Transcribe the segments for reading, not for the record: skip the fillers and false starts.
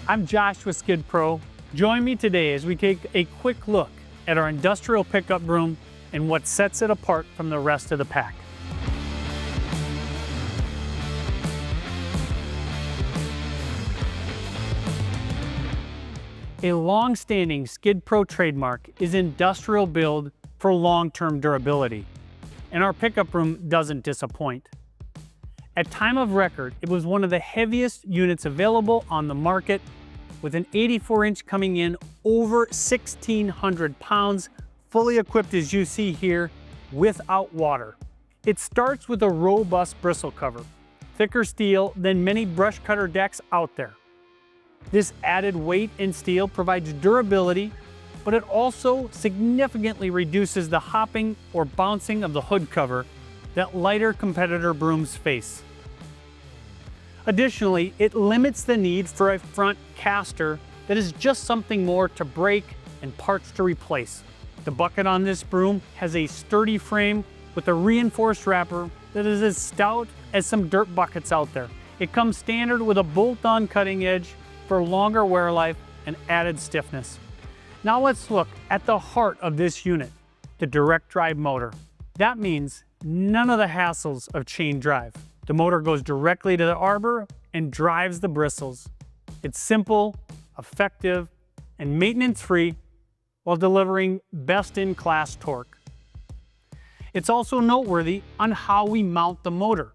I'm Josh with Skid Pro. Join me today as we take a quick look at our industrial pickup broom and what sets it apart from the rest of the pack. A long-standing Skid Pro trademark is industrial build for long-term durability, and our pickup broom doesn't disappoint. At time of record, it was one of the heaviest units available on the market, with an 84-inch coming in over 1,600 pounds, fully equipped as you see here, without water. It starts with a robust bristle cover, thicker steel than many brush cutter decks out there. This added weight and steel provides durability, but it also significantly reduces the hopping or bouncing of the hood cover that lighter competitor brooms face. Additionally, it limits the need for a front caster that is just something more to break and parts to replace. The bucket on this broom has a sturdy frame with a reinforced wrapper that is as stout as some dirt buckets out there. It comes standard with a bolt-on cutting edge for longer wear life and added stiffness. Now let's look at the heart of this unit, the direct drive motor. That means none of the hassles of chain drive. The motor goes directly to the arbor and drives the bristles. It's simple, effective, and maintenance-free while delivering best-in-class torque. It's also noteworthy on how we mount the motor.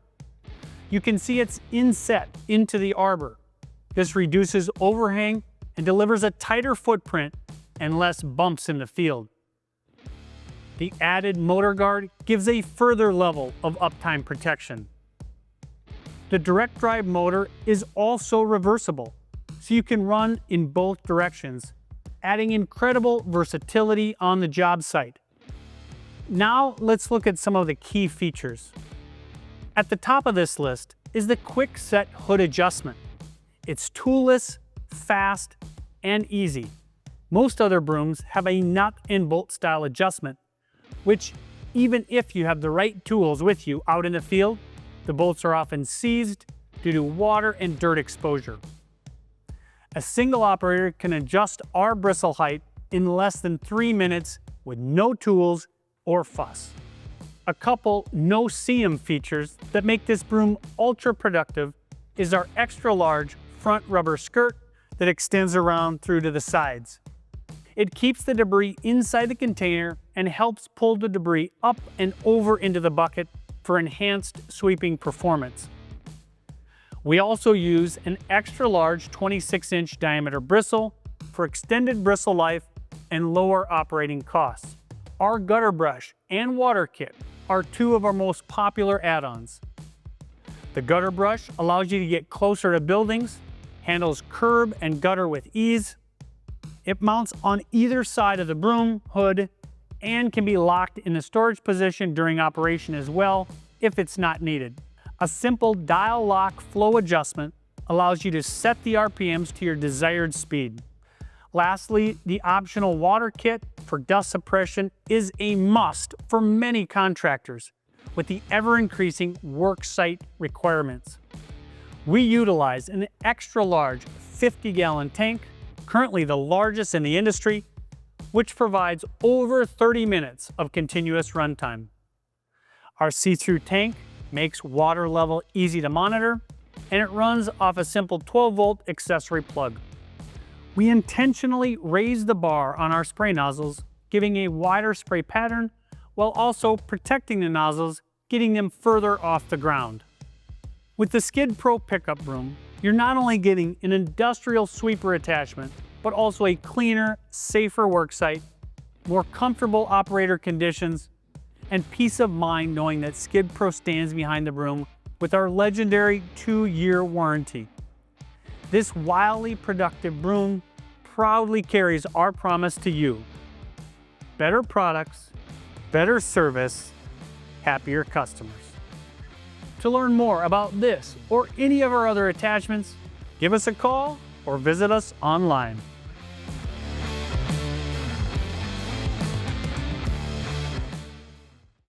You can see it's inset into the arbor. This reduces overhang and delivers a tighter footprint and less bumps in the field. The added motor guard gives a further level of uptime protection. The direct drive motor is also reversible, so you can run in both directions, adding incredible versatility on the job site. Now let's look at some of the key features. At the top of this list is the Quick-Set hood adjustment. It's toolless, fast, and easy. Most other brooms have a nut and bolt style adjustment, which even if you have the right tools with you out in the field, the bolts are often seized due to water and dirt exposure. A single operator can adjust our bristle height in less than 3 minutes with no tools or fuss. A couple no-seam features that make this broom ultra productive is our extra large front rubber skirt that extends around through to the sides. It keeps the debris inside the container and helps pull the debris up and over into the bucket for enhanced sweeping performance. We also use an extra large 26-inch diameter bristle for extended bristle life and lower operating costs. Our gutter brush and water kit are two of our most popular add-ons. The gutter brush allows you to get closer to buildings, handles curb and gutter with ease. It mounts on either side of the broom hood and can be locked in the storage position during operation as well if it's not needed. A simple dial lock flow adjustment allows you to set the RPMs to your desired speed. Lastly, the optional water kit for dust suppression is a must for many contractors with the ever-increasing work site requirements. We utilize an extra large 50-gallon tank, currently the largest in the industry, which provides over 30 minutes of continuous runtime. Our see-through tank makes water level easy to monitor, and it runs off a simple 12-volt accessory plug. We intentionally raise the bar on our spray nozzles, giving a wider spray pattern while also protecting the nozzles, getting them further off the ground. With the Skid Pro pickup broom, you're not only getting an industrial sweeper attachment, but also a cleaner, safer worksite, more comfortable operator conditions, and peace of mind knowing that Skid Pro stands behind the broom with our legendary 2-year warranty. This wildly productive broom proudly carries our promise to you: better products, better service, happier customers. To learn more about this or any of our other attachments, give us a call or visit us online.